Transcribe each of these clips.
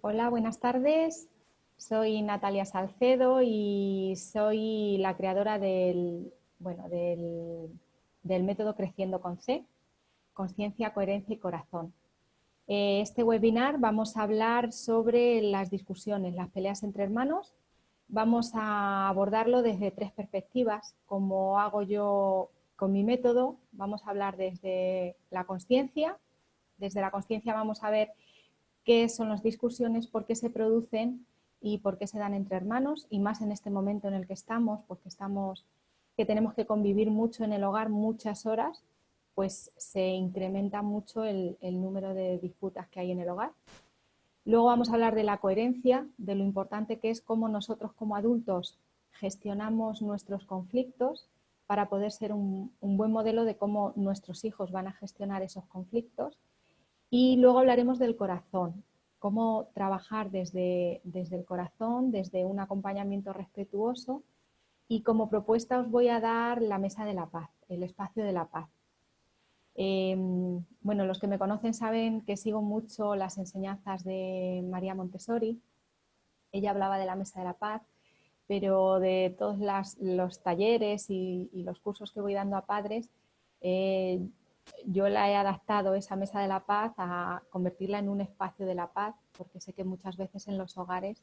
Hola, buenas tardes. Soy Natalia Salcedo y soy la creadora del método Creciendo con C, Conciencia, Coherencia y Corazón. Este webinar vamos a hablar sobre las discusiones, las peleas entre hermanos. Vamos a abordarlo desde tres perspectivas, como hago yo con mi método. Vamos a hablar desde la conciencia. Desde la conciencia vamos a ver qué son las discusiones, por qué se producen y por qué se dan entre hermanos, y más en este momento en el que estamos, que tenemos que convivir mucho en el hogar, muchas horas, pues se incrementa mucho el número de disputas que hay en el hogar. Luego vamos a hablar de la coherencia, de lo importante que es cómo nosotros como adultos gestionamos nuestros conflictos para poder ser un buen modelo de cómo nuestros hijos van a gestionar esos conflictos. Y luego hablaremos del corazón, cómo trabajar desde el corazón, desde un acompañamiento respetuoso, y como propuesta os voy a dar la mesa de la paz, el espacio de la paz. Bueno, los que me conocen saben que sigo mucho las enseñanzas de María Montessori. Ella hablaba de la mesa de la paz, pero de todos los talleres y los cursos que voy dando a padres, yo la he adaptado, esa mesa de la paz, a convertirla en un espacio de la paz, porque sé que muchas veces en los hogares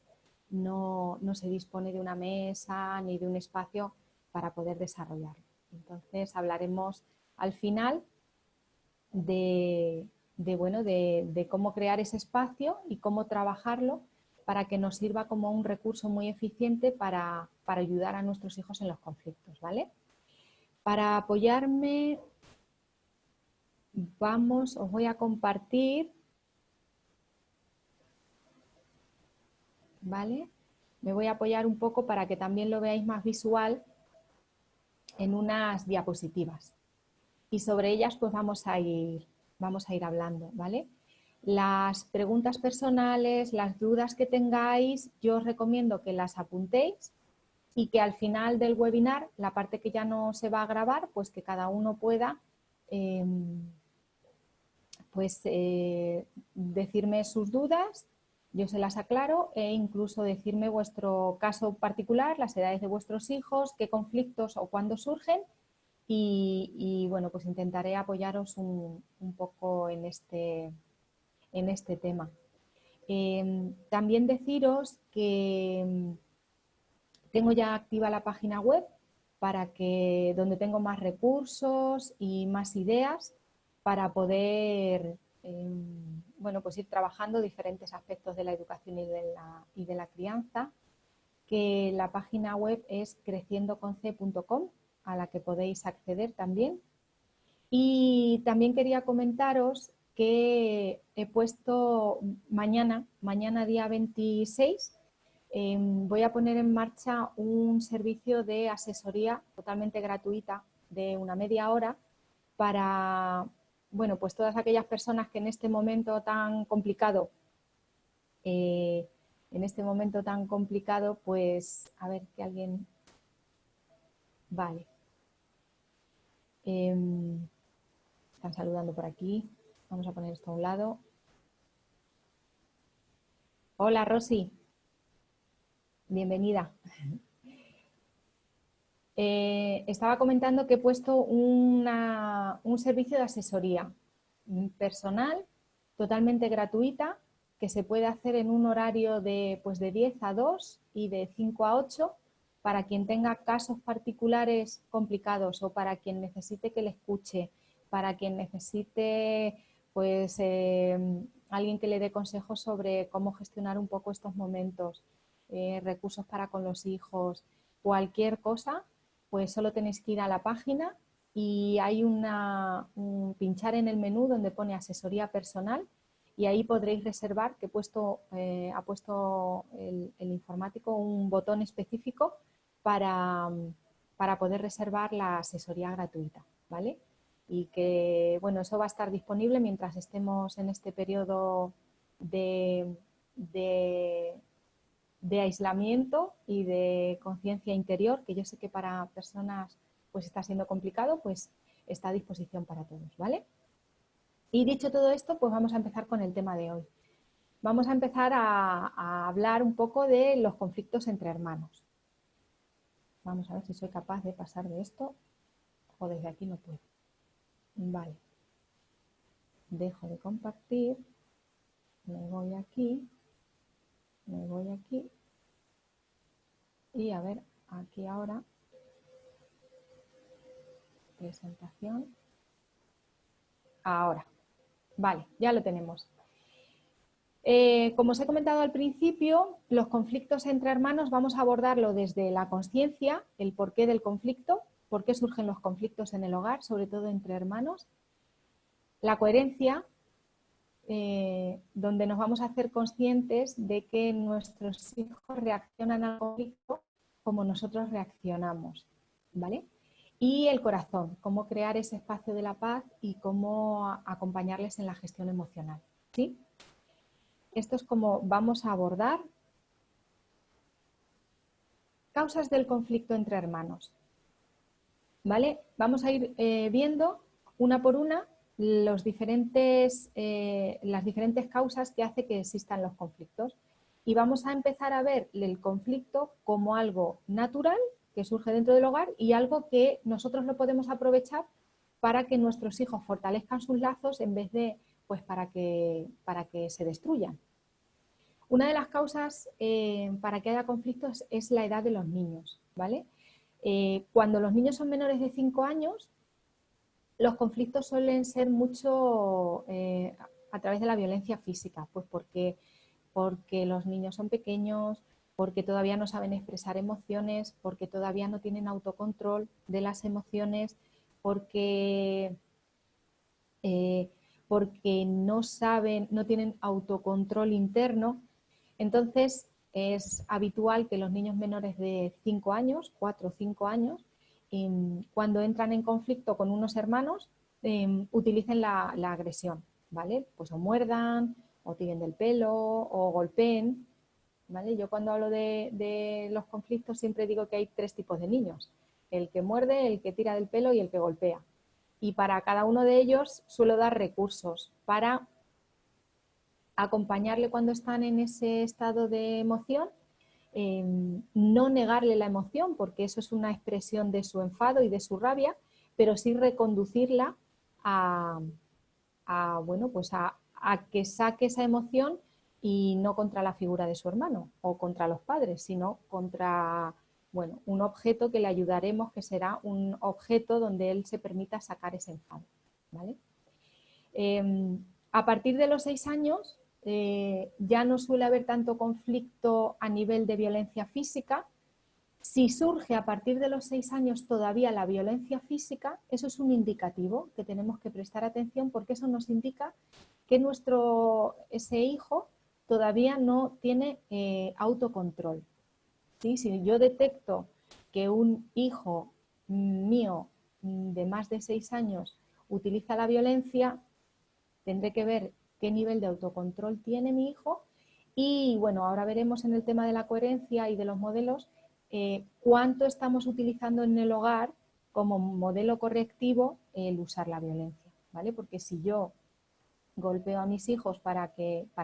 no se dispone de una mesa ni de un espacio para poder desarrollarlo. Entonces hablaremos al final de cómo crear ese espacio y cómo trabajarlo para que nos sirva como un recurso muy eficiente para ayudar a nuestros hijos en los conflictos, ¿vale? Para apoyarme, os voy a compartir, ¿vale? Me voy a apoyar un poco para que también lo veáis más visual en unas diapositivas. Y sobre ellas pues vamos a ir hablando, ¿vale? Las preguntas personales, las dudas que tengáis, yo os recomiendo que las apuntéis y que al final del webinar, la parte que ya no se va a grabar, pues que cada uno pueda decirme sus dudas, yo se las aclaro, e incluso decirme vuestro caso particular, las edades de vuestros hijos, qué conflictos o cuándo surgen, y bueno, pues intentaré apoyaros un poco en este tema. También deciros que tengo ya activa la página web donde tengo más recursos y más ideas para poder bueno, pues ir trabajando diferentes aspectos de la educación y de la crianza, que la página web es creciendoconc.com, a la que podéis acceder también. Y también quería comentaros que he puesto mañana día 26, voy a poner en marcha un servicio de asesoría totalmente gratuita de una media hora para, bueno, pues todas aquellas personas que en este momento tan complicado, pues a ver que alguien, vale, están saludando por aquí, vamos a poner esto a un lado. Hola Rosy, bienvenida. Estaba comentando que he puesto un servicio de asesoría personal totalmente gratuita, que se puede hacer en un horario de 10 a 2 y de 5 a 8 para quien tenga casos particulares complicados, o para quien necesite que le escuche, para quien necesite pues alguien que le dé consejos sobre cómo gestionar un poco estos momentos, recursos para con los hijos, cualquier cosa. Pues solo tenéis que ir a la página y hay pinchar en el menú donde pone asesoría personal, y ahí podréis reservar, que ha puesto el informático un botón específico para poder reservar la asesoría gratuita, ¿vale? Y que, bueno, eso va a estar disponible mientras estemos en este periodo de aislamiento y de conciencia interior, que yo sé que para personas pues está siendo complicado, pues está a disposición para todos, ¿vale? Y dicho todo esto, pues vamos a empezar con el tema de hoy. vamos a empezar a hablar un poco de los conflictos entre hermanos. Vamos a ver si soy capaz de pasar de esto o desde aquí no puedo. Vale. Dejo de compartir. Me voy aquí. Me voy aquí. Y a ver, aquí ahora. Presentación. Ahora. Vale, ya lo tenemos. Como os he comentado al principio, los conflictos entre hermanos vamos a abordarlo desde la consciencia, el porqué del conflicto, por qué surgen los conflictos en el hogar, sobre todo entre hermanos. La coherencia, donde nos vamos a hacer conscientes de que nuestros hijos reaccionan al conflicto como nosotros reaccionamos, ¿vale? Y el corazón, cómo crear ese espacio de la paz y cómo acompañarles en la gestión emocional, ¿sí? Esto es como vamos a abordar causas del conflicto entre hermanos, ¿vale? Vamos a ir viendo una por una las diferentes causas que hace que existan los conflictos. Y vamos a empezar a ver el conflicto como algo natural que surge dentro del hogar y algo que nosotros lo podemos aprovechar para que nuestros hijos fortalezcan sus lazos en vez de pues para que se destruyan. Una de las causas para que haya conflictos es la edad de los niños, ¿vale? Cuando los niños son menores de 5 años, los conflictos suelen ser mucho a través de la violencia física, pues porque los niños son pequeños, porque todavía no saben expresar emociones, porque todavía no tienen autocontrol de las emociones, porque no saben, no tienen autocontrol interno. Entonces, es habitual que los niños menores de 5 años, 4 o 5 años, cuando entran en conflicto con unos hermanos, utilicen la agresión, ¿vale? Pues o muerdan, o tiren del pelo, o golpeen, ¿vale? Yo cuando hablo de los conflictos siempre digo que hay 3 tipos de niños: el que muerde, el que tira del pelo y el que golpea. Y para cada uno de ellos suelo dar recursos para acompañarle cuando están en ese estado de emoción, no negarle la emoción, porque eso es una expresión de su enfado y de su rabia, pero sí reconducirla bueno, pues a que saque esa emoción y no contra la figura de su hermano o contra los padres, sino contra, bueno, un objeto que le ayudaremos, que será un objeto donde él se permita sacar ese enfado, ¿vale? A partir de los 6 años ya no suele haber tanto conflicto a nivel de violencia física. Si surge a partir de los 6 años todavía la violencia física, eso es un indicativo que tenemos que prestar atención, porque eso nos indica que ese hijo todavía no tiene autocontrol, ¿sí? Si yo detecto que un hijo mío de más de 6 años utiliza la violencia, tendré que ver qué nivel de autocontrol tiene mi hijo y, bueno, ahora veremos en el tema de la coherencia y de los modelos cuánto estamos utilizando en el hogar como modelo correctivo el usar la violencia, ¿vale? Porque si yo golpeo a mis hijos para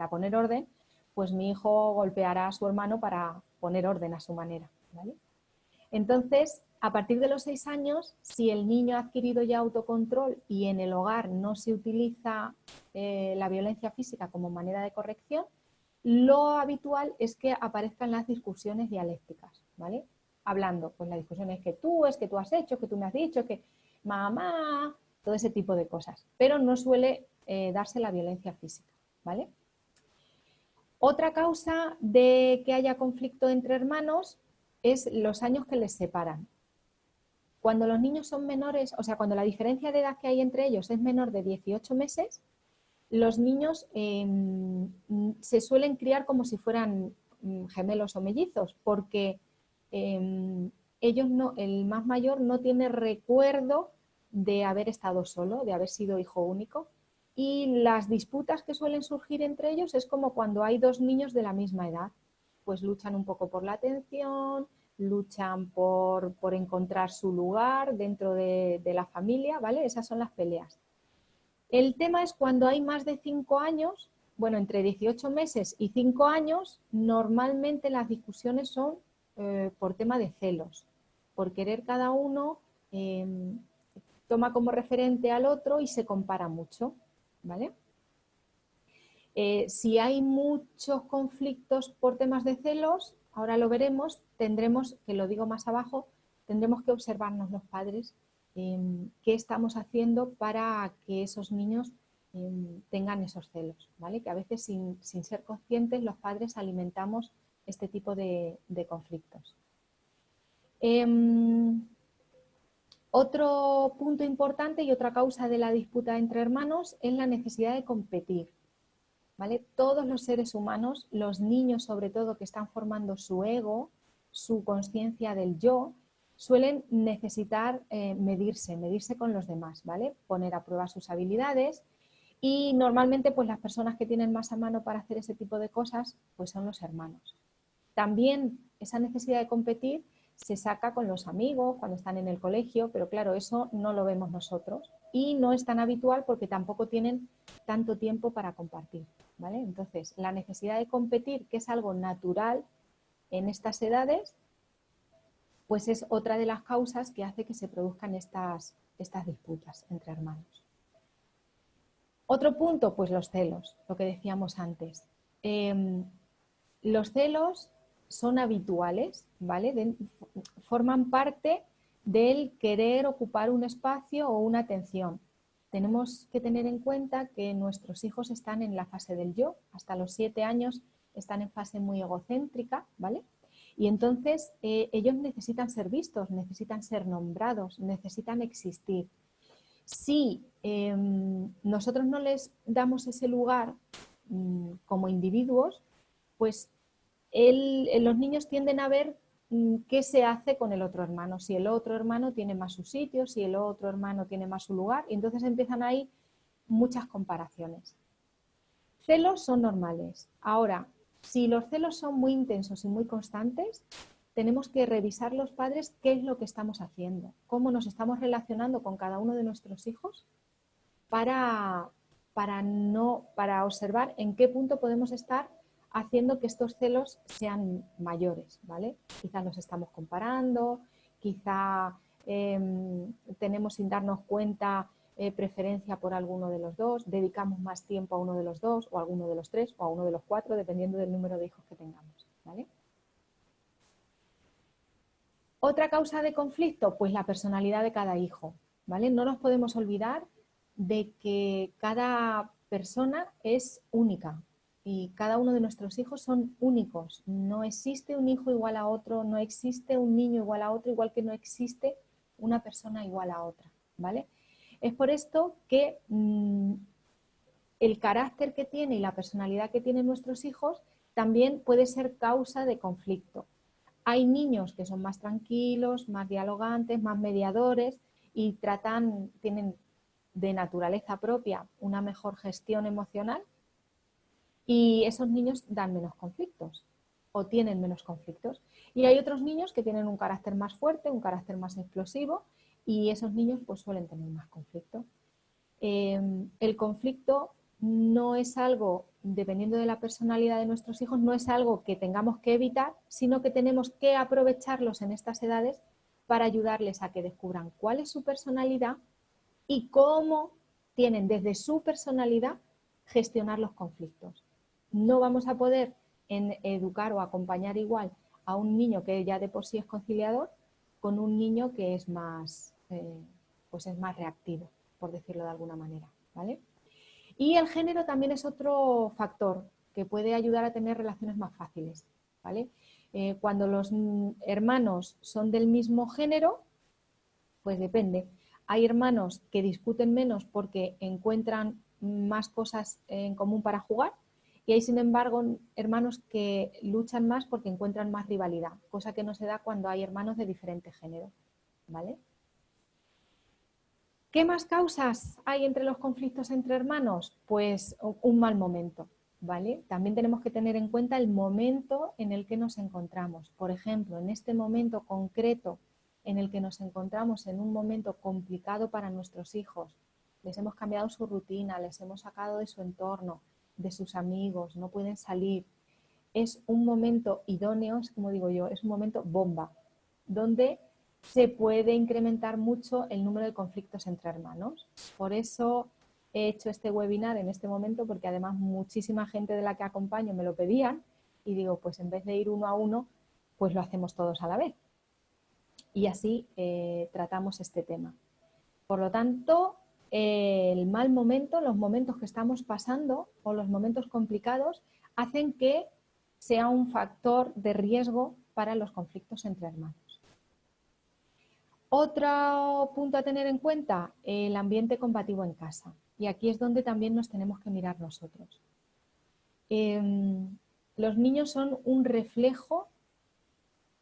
poner orden, pues mi hijo golpeará a su hermano para poner orden a su manera, ¿vale? Entonces, a partir de los 6 años, si el niño ha adquirido ya autocontrol y en el hogar no se utiliza la violencia física como manera de corrección, lo habitual es que aparezcan las discusiones dialécticas, ¿vale? Hablando, pues la discusión es que tú has hecho, que tú me has dicho, que mamá, todo ese tipo de cosas. Pero no suele darse la violencia física, ¿vale? Otra causa de que haya conflicto entre hermanos es los años que les separan. Cuando los niños son menores, o sea, cuando la diferencia de edad que hay entre ellos es menor de 18 meses, los niños se suelen criar como si fueran gemelos o mellizos, porque ellos el más mayor no tiene recuerdo de haber estado solo, de haber sido hijo único, y las disputas que suelen surgir entre ellos es como cuando hay 2 niños de la misma edad, pues luchan un poco por la atención, luchan por encontrar su lugar dentro de la familia, ¿vale? Esas son las peleas. El tema es cuando hay más de 5 años, bueno, entre 18 meses y 5 años, normalmente las discusiones son por tema de celos, por querer cada uno, toma como referente al otro y se compara mucho, ¿vale? Si hay muchos conflictos por temas de celos, ahora lo veremos, tendremos, que lo digo más abajo, tendremos que observarnos los padres qué estamos haciendo para que esos niños tengan esos celos, ¿vale? Que a veces sin ser conscientes los padres alimentamos este tipo de conflictos. Otro punto importante y otra causa de la disputa entre hermanos es la necesidad de competir, ¿vale? Todos los seres humanos, los niños sobre todo que están formando su ego, su conciencia del yo, suelen necesitar medirse con los demás, ¿vale? Poner a prueba sus habilidades y normalmente pues las personas que tienen más a mano para hacer ese tipo de cosas pues son los hermanos. También esa necesidad de competir se saca con los amigos cuando están en el colegio, pero claro, eso no lo vemos nosotros y no es tan habitual porque tampoco tienen tanto tiempo para compartir, ¿vale? Entonces, la necesidad de competir, que es algo natural en estas edades, pues es otra de las causas que hace que se produzcan estas disputas entre hermanos. Otro punto, pues los celos, lo que decíamos antes. Los celos son habituales, ¿vale? Forman parte del querer ocupar un espacio o una atención. Tenemos que tener en cuenta que nuestros hijos están en la fase del yo, hasta los 7 años están en fase muy egocéntrica, ¿vale? Y entonces ellos necesitan ser vistos, necesitan ser nombrados, necesitan existir. Si nosotros no les damos ese lugar como individuos, pues los niños tienden a ver qué se hace con el otro hermano, si el otro hermano tiene más su sitio, si el otro hermano tiene más su lugar, y entonces empiezan ahí muchas comparaciones. Celos son normales. Ahora, si los celos son muy intensos y muy constantes, tenemos que revisar los padres qué es lo que estamos haciendo, cómo nos estamos relacionando con cada uno de nuestros hijos para observar en qué punto podemos estar haciendo que estos celos sean mayores, ¿vale? Quizá nos estamos comparando, quizá tenemos sin darnos cuenta preferencia por alguno de los dos, dedicamos más tiempo a uno de los dos, o a alguno de los tres, o a uno de los cuatro, dependiendo del número de hijos que tengamos, ¿vale? Otra causa de conflicto, pues la personalidad de cada hijo, ¿vale? No nos podemos olvidar de que cada persona es única y cada uno de nuestros hijos son únicos. No existe un hijo igual a otro, no existe un niño igual a otro, igual que no existe una persona igual a otra, ¿vale? Es por esto que el carácter que tiene y la personalidad que tienen nuestros hijos también puede ser causa de conflicto. Hay niños que son más tranquilos, más dialogantes, más mediadores y tienen de naturaleza propia una mejor gestión emocional y esos niños dan menos conflictos o tienen menos conflictos. Y hay otros niños que tienen un carácter más fuerte, un carácter más explosivo y esos niños pues suelen tener más conflicto. El conflicto no es algo, dependiendo de la personalidad de nuestros hijos, no es algo que tengamos que evitar, sino que tenemos que aprovecharlos en estas edades para ayudarles a que descubran cuál es su personalidad y cómo tienen desde su personalidad gestionar los conflictos. No vamos a poder educar o acompañar igual a un niño que ya de por sí es conciliador con un niño que es más, pues es más reactivo, por decirlo de alguna manera, ¿vale? Y el género también es otro factor que puede ayudar a tener relaciones más fáciles, ¿vale? Cuando los hermanos son del mismo género, pues depende. Hay hermanos que discuten menos porque encuentran más cosas en común para jugar y hay, sin embargo, hermanos que luchan más porque encuentran más rivalidad, cosa que no se da cuando hay hermanos de diferente género, ¿vale? ¿Qué más causas hay entre los conflictos entre hermanos? Pues un mal momento, ¿vale? También tenemos que tener en cuenta el momento en el que nos encontramos. Por ejemplo, en este momento concreto en el que nos encontramos en un momento complicado para nuestros hijos, les hemos cambiado su rutina, les hemos sacado de su entorno, de sus amigos, no pueden salir. Es un momento idóneo, es como digo yo, es un momento bomba, donde se puede incrementar mucho el número de conflictos entre hermanos. Por eso he hecho este webinar en este momento, porque además muchísima gente de la que acompaño me lo pedían y digo, pues en vez de ir uno a uno, pues lo hacemos todos a la vez. Y así tratamos este tema. Por lo tanto, el mal momento, los momentos que estamos pasando o los momentos complicados hacen que sea un factor de riesgo para los conflictos entre hermanos. Otro punto a tener en cuenta, el ambiente combativo en casa. Y aquí es donde también nos tenemos que mirar nosotros. Los niños son un reflejo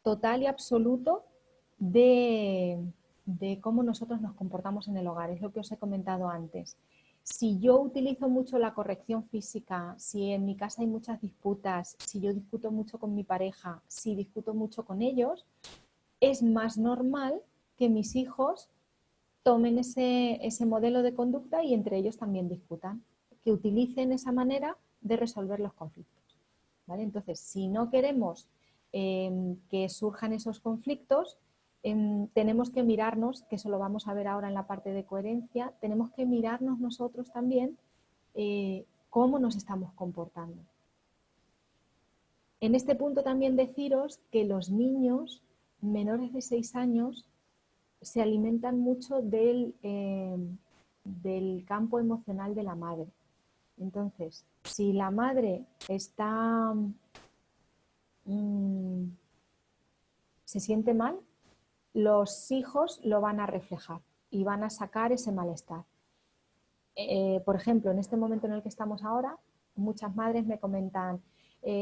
total y absoluto de cómo nosotros nos comportamos en el hogar. Es lo que os he comentado antes. Si yo utilizo mucho la corrección física, si en mi casa hay muchas disputas, si yo discuto mucho con mi pareja, si discuto mucho con ellos, es más normal que mis hijos tomen ese modelo de conducta y entre ellos también discutan, que utilicen esa manera de resolver los conflictos. ¿Vale? Entonces, si no queremos que surjan esos conflictos, tenemos que mirarnos, que eso lo vamos a ver ahora en la parte de coherencia, tenemos que mirarnos nosotros también cómo nos estamos comportando. En este punto también deciros que los niños menores de 6 años se alimentan mucho del campo emocional de la madre. Entonces, si la madre está se siente mal, los hijos lo van a reflejar y van a sacar ese malestar. Por ejemplo, en este momento en el que estamos ahora, muchas madres me comentan,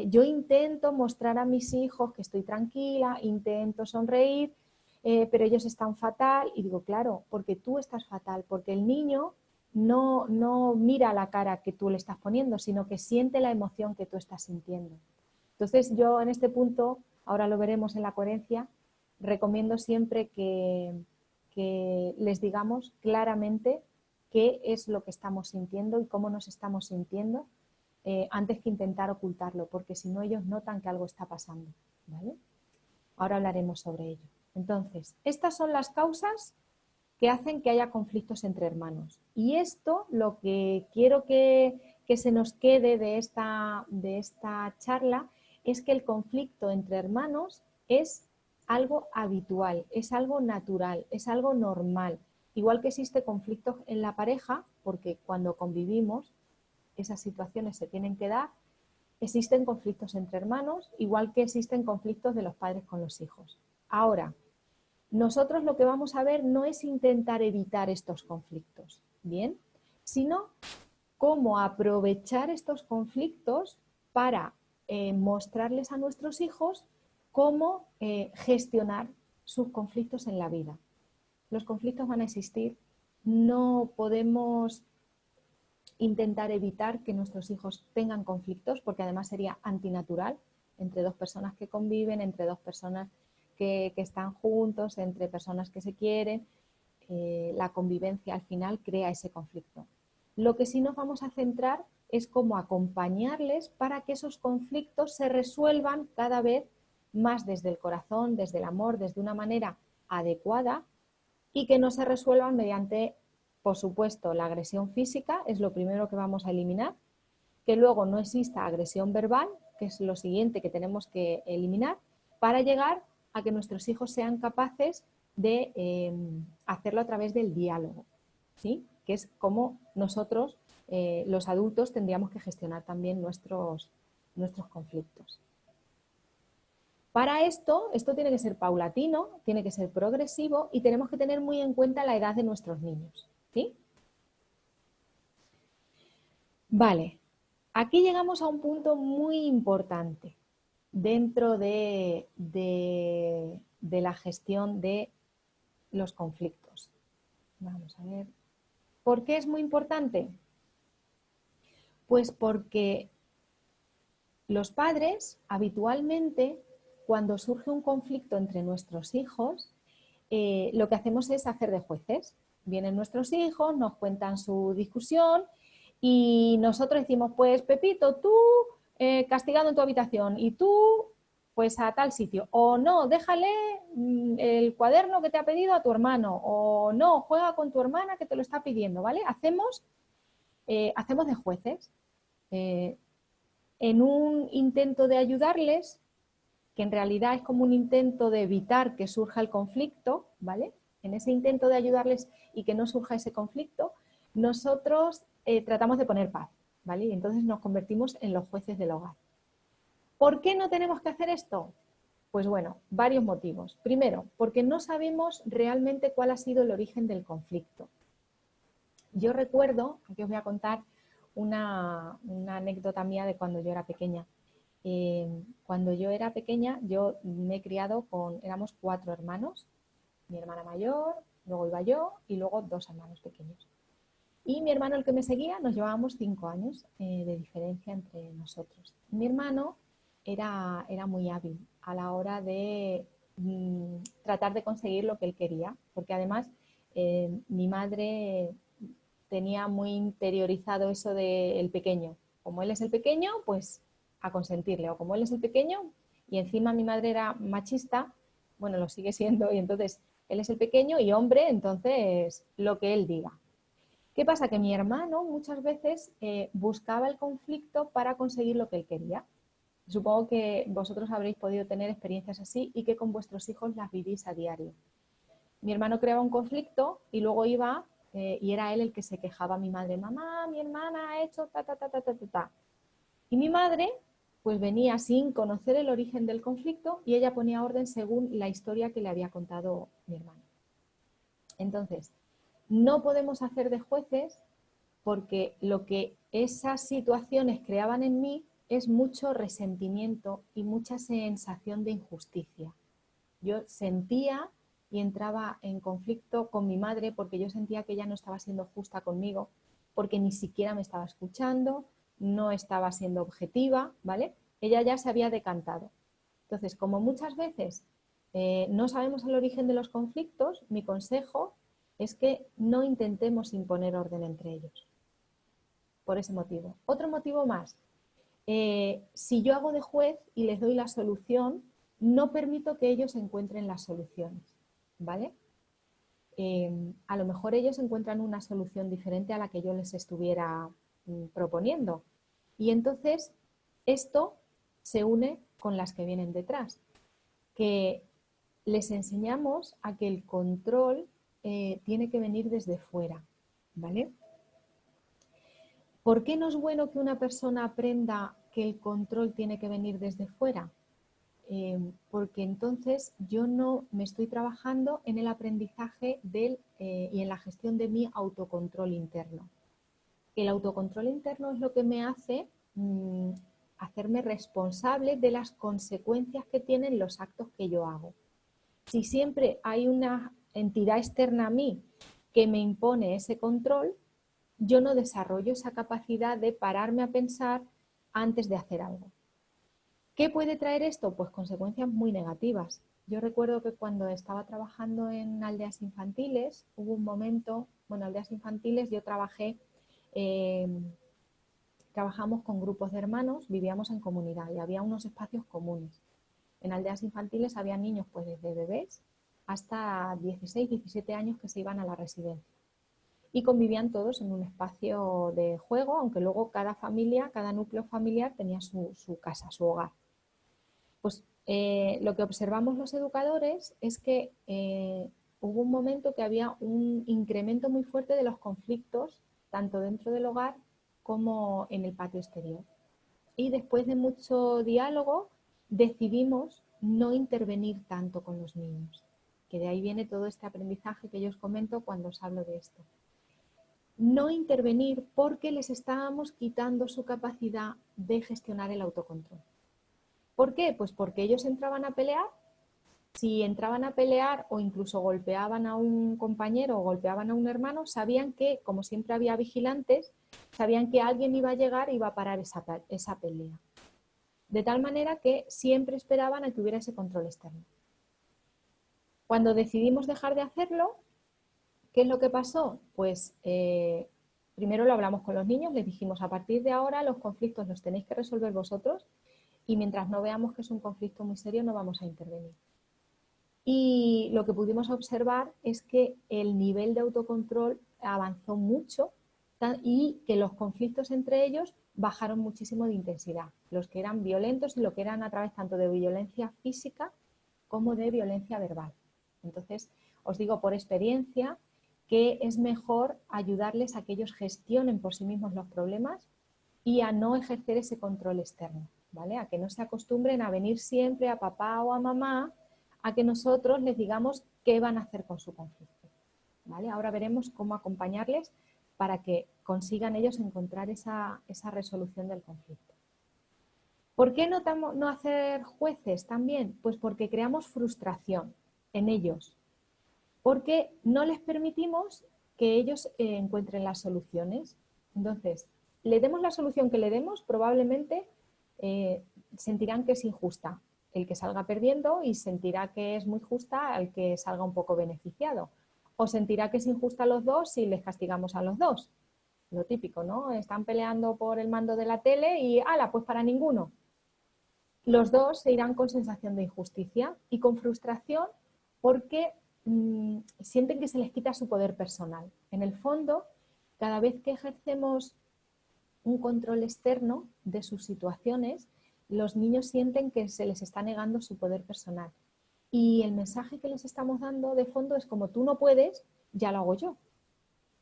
yo intento mostrar a mis hijos que estoy tranquila, intento sonreír, pero ellos están fatal. Y digo, claro, porque tú estás fatal, porque el niño no mira la cara que tú le estás poniendo, sino que siente la emoción que tú estás sintiendo. Entonces yo en este punto, ahora lo veremos en la coherencia, recomiendo siempre que les digamos claramente qué es lo que estamos sintiendo y cómo nos estamos sintiendo antes que intentar ocultarlo, porque si no ellos notan que algo está pasando, ¿vale? Ahora hablaremos sobre ello. Entonces, estas son las causas que hacen que haya conflictos entre hermanos. Y esto, lo que quiero que se nos quede de esta charla, es que el conflicto entre hermanos es algo habitual, es algo natural, es algo normal. Igual que existe conflictos en la pareja, porque cuando convivimos esas situaciones se tienen que dar, existen conflictos entre hermanos, igual que existen conflictos de los padres con los hijos. Ahora, nosotros lo que vamos a ver no es intentar evitar estos conflictos, ¿bien? Sino cómo aprovechar estos conflictos para mostrarles a nuestros hijos cómo gestionar sus conflictos en la vida. Los conflictos van a existir, no podemos intentar evitar que nuestros hijos tengan conflictos, porque además sería antinatural entre dos personas que conviven, entre dos personas que están juntos, entre personas que se quieren. La convivencia al final crea ese conflicto. Lo que sí nos vamos a centrar es cómo acompañarles para que esos conflictos se resuelvan cada vez más desde el corazón, desde el amor, desde una manera adecuada y que no se resuelvan mediante, por supuesto, la agresión física, es lo primero que vamos a eliminar, que luego no exista agresión verbal, que es lo siguiente que tenemos que eliminar, para llegar a que nuestros hijos sean capaces de hacerlo a través del diálogo, ¿sí? Que es como nosotros, los adultos, tendríamos que gestionar también nuestros conflictos. Para esto tiene que ser paulatino, tiene que ser progresivo y tenemos que tener muy en cuenta la edad de nuestros niños, ¿sí? Vale, aquí llegamos a un punto muy importante dentro de la gestión de los conflictos. Vamos a ver. ¿Por qué es muy importante? Pues porque los padres habitualmente, cuando surge un conflicto entre nuestros hijos, lo que hacemos es hacer de jueces. Vienen nuestros hijos, nos cuentan su discusión Y nosotros decimos, pues Pepito, tú castigado en tu habitación y tú pues a tal sitio. O no, déjale el cuaderno que te ha pedido a tu hermano. O no, juega con tu hermana que te lo está pidiendo, ¿vale? Hacemos de jueces. En un intento de ayudarles, que en realidad es como un intento de evitar que surja el conflicto, ¿vale? En ese intento de ayudarles y que no surja ese conflicto, nosotros tratamos de poner paz, ¿vale? Y entonces nos convertimos en los jueces del hogar. ¿Por qué no tenemos que hacer esto? Pues bueno, varios motivos. Primero, porque no sabemos realmente cuál ha sido el origen del conflicto. Yo recuerdo, aquí os voy a contar una anécdota mía de cuando yo era pequeña. Cuando yo era pequeña, yo me he criado éramos 4 hermanos, mi hermana mayor, luego iba yo y luego 2 hermanos pequeños. Y mi hermano, el que me seguía, nos llevábamos 5 años de diferencia entre nosotros. Mi hermano era muy hábil a la hora de tratar de conseguir lo que él quería, porque además mi madre tenía muy interiorizado eso del pequeño. Como él es el pequeño, pues a consentirle. O como él es el pequeño y encima mi madre era machista, bueno, lo sigue siendo, y entonces él es el pequeño y hombre, entonces lo que él diga. ¿Qué pasa? Que mi hermano muchas veces buscaba el conflicto para conseguir lo que él quería. Supongo que vosotros habréis podido tener experiencias así y que con vuestros hijos las vivís a diario. Mi hermano creaba un conflicto y luego iba y era él el que se quejaba a mi madre. Mamá, mi hermana ha hecho ta, ta, ta, ta, ta, ta, ta. Y mi madre pues venía sin conocer el origen del conflicto y ella ponía orden según la historia que le había contado mi hermano. Entonces, no podemos hacer de jueces porque lo que esas situaciones creaban en mí es mucho resentimiento y mucha sensación de injusticia. Yo sentía y entraba en conflicto con mi madre porque yo sentía que ella no estaba siendo justa conmigo, porque ni siquiera me estaba escuchando, no estaba siendo objetiva, ¿vale? Ella ya se había decantado. Entonces, como muchas veces no sabemos el origen de los conflictos, mi consejo es que no intentemos imponer orden entre ellos, por ese motivo. Otro motivo más, si yo hago de juez y les doy la solución, no permito que ellos encuentren las soluciones, ¿vale? A lo mejor ellos encuentran una solución diferente a la que yo les estuviera proponiendo. Y entonces esto se une con las que vienen detrás, que les enseñamos a que el control tiene que venir desde fuera, ¿vale? ¿Por qué no es bueno que una persona aprenda que el control tiene que venir desde fuera? Porque entonces yo no me estoy trabajando en el aprendizaje y en la gestión de mi autocontrol interno. El autocontrol interno es lo que me hace hacerme responsable de las consecuencias que tienen los actos que yo hago. Si siempre hay una entidad externa a mí que me impone ese control, yo no desarrollo esa capacidad de pararme a pensar antes de hacer algo. ¿Qué puede traer esto? Pues consecuencias muy negativas. Yo recuerdo que cuando estaba trabajando en aldeas infantiles, hubo un momento, bueno, aldeas infantiles, yo trabajamos con grupos de hermanos, vivíamos en comunidad y había unos espacios comunes. En aldeas infantiles había niños pues desde bebés hasta 16, 17 años que se iban a la residencia. Y convivían todos en un espacio de juego, aunque luego cada familia, cada núcleo familiar tenía su casa, su hogar. Pues lo que observamos los educadores es que hubo un momento que había un incremento muy fuerte de los conflictos, tanto dentro del hogar como en el patio exterior. Y después de mucho diálogo decidimos no intervenir tanto con los niños, que de ahí viene todo este aprendizaje que yo os comento cuando os hablo de esto. No intervenir porque les estábamos quitando su capacidad de gestionar el autocontrol. ¿Por qué? Pues porque ellos entraban a pelear. Si entraban a pelear o incluso golpeaban a un compañero o golpeaban a un hermano, sabían que, como siempre había vigilantes, sabían que alguien iba a llegar y iba a parar esa pelea. De tal manera que siempre esperaban a que hubiera ese control externo. Cuando decidimos dejar de hacerlo, ¿qué es lo que pasó? Pues primero lo hablamos con los niños, les dijimos, a partir de ahora los conflictos los tenéis que resolver vosotros y mientras no veamos que es un conflicto muy serio no vamos a intervenir. Y lo que pudimos observar es que el nivel de autocontrol avanzó mucho y que los conflictos entre ellos bajaron muchísimo de intensidad, los que eran violentos y lo que eran a través tanto de violencia física como de violencia verbal. Entonces, os digo por experiencia que es mejor ayudarles a que ellos gestionen por sí mismos los problemas y a no ejercer ese control externo, ¿vale? A que no se acostumbren a venir siempre a papá o a mamá a que nosotros les digamos qué van a hacer con su conflicto, ¿vale? Ahora veremos cómo acompañarles para que consigan ellos encontrar esa resolución del conflicto. ¿Por qué no hacer jueces también? Pues porque creamos frustración en ellos, porque no les permitimos que ellos encuentren las soluciones. Entonces, le demos la solución que le demos, probablemente sentirán que es injusta el que salga perdiendo y sentirá que es muy justa al que salga un poco beneficiado. O sentirá que es injusta a los dos si les castigamos a los dos. Lo típico, ¿no? Están peleando por el mando de la tele y ¡hala! Pues para ninguno. Los dos se irán con sensación de injusticia y con frustración porque sienten que se les quita su poder personal. En el fondo, cada vez que ejercemos un control externo de sus situaciones, los niños sienten que se les está negando su poder personal. Y el mensaje que les estamos dando de fondo es como tú no puedes, ya lo hago yo.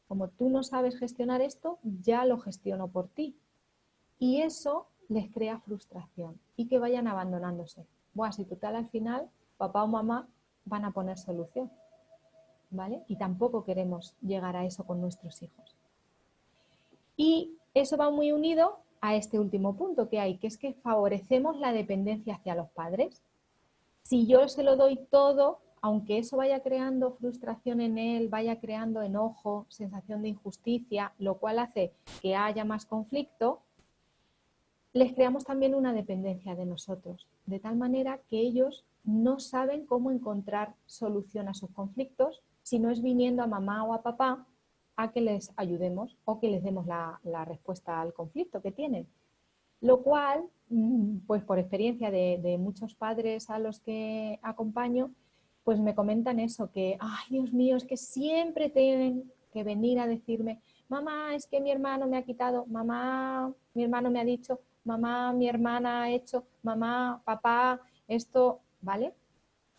Como tú no sabes gestionar esto, ya lo gestiono por ti. Y eso les crea frustración y que vayan abandonándose. Bueno, si total al final papá o mamá van a poner solución, ¿vale? Y tampoco queremos llegar a eso con nuestros hijos. Y eso va muy unido a este último punto que hay, que es que favorecemos la dependencia hacia los padres. Si yo se lo doy todo, aunque eso vaya creando frustración en él, vaya creando enojo, sensación de injusticia, lo cual hace que haya más conflicto, les creamos también una dependencia de nosotros, de tal manera que ellos no saben cómo encontrar solución a sus conflictos si no es viniendo a mamá o a papá a que les ayudemos o que les demos la respuesta al conflicto que tienen. Lo cual, pues por experiencia de muchos padres a los que acompaño, pues me comentan eso, que, ay Dios mío, es que siempre tienen que venir a decirme, mamá, es que mi hermano me ha quitado, mamá, mi hermano me ha dicho, mamá, mi hermana ha hecho, mamá, papá, esto, ¿vale?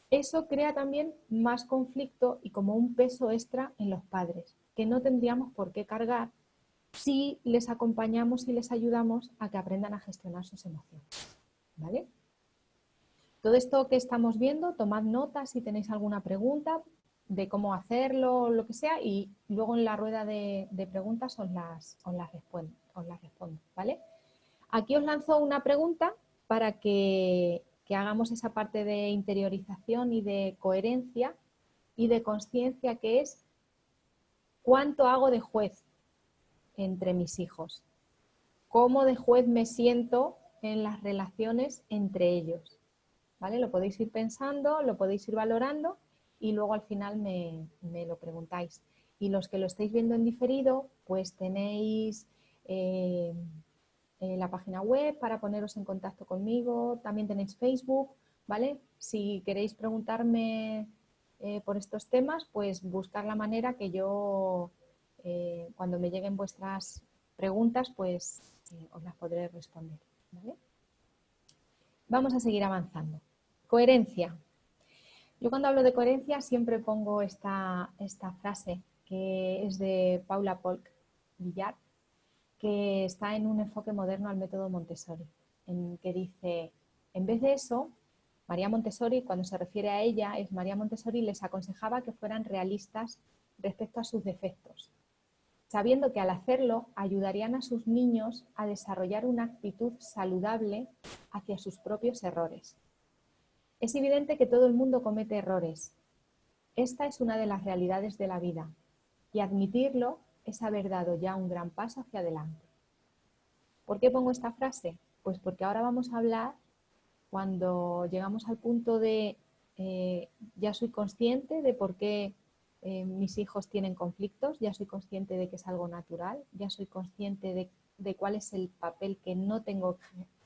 Eso crea también más conflicto y como un peso extra en los padres, que no tendríamos por qué cargar si les acompañamos y les ayudamos a que aprendan a gestionar sus emociones, ¿vale? Todo esto que estamos viendo, tomad nota si tenéis alguna pregunta de cómo hacerlo o lo que sea y luego en la rueda de preguntas os las respondo, ¿vale? Aquí os lanzo una pregunta para que hagamos esa parte de interiorización y de coherencia y de conciencia que es ¿cuánto hago de juez entre mis hijos? ¿Cómo de juez me siento en las relaciones entre ellos? ¿Vale? Lo podéis ir pensando, lo podéis ir valorando y luego al final me lo preguntáis. Y los que lo estáis viendo en diferido, pues tenéis la página web para poneros en contacto conmigo, también tenéis Facebook, ¿vale? Si queréis preguntarme por estos temas, pues buscar la manera que yo, cuando me lleguen vuestras preguntas, pues os las podré responder, ¿vale? Vamos a seguir avanzando. Coherencia. Yo cuando hablo de coherencia siempre pongo esta frase que es de Paula Polk Villar, que está en un enfoque moderno al método Montessori, en que dice, en vez de eso, María Montessori, cuando se refiere a ella, es María Montessori les aconsejaba que fueran realistas respecto a sus defectos, sabiendo que al hacerlo ayudarían a sus niños a desarrollar una actitud saludable hacia sus propios errores. Es evidente que todo el mundo comete errores. Esta es una de las realidades de la vida y admitirlo es haber dado ya un gran paso hacia adelante. ¿Por qué pongo esta frase? Pues porque ahora vamos a hablar, cuando llegamos al punto de ya soy consciente de por qué mis hijos tienen conflictos, ya soy consciente de que es algo natural, ya soy consciente de cuál es el papel que no tengo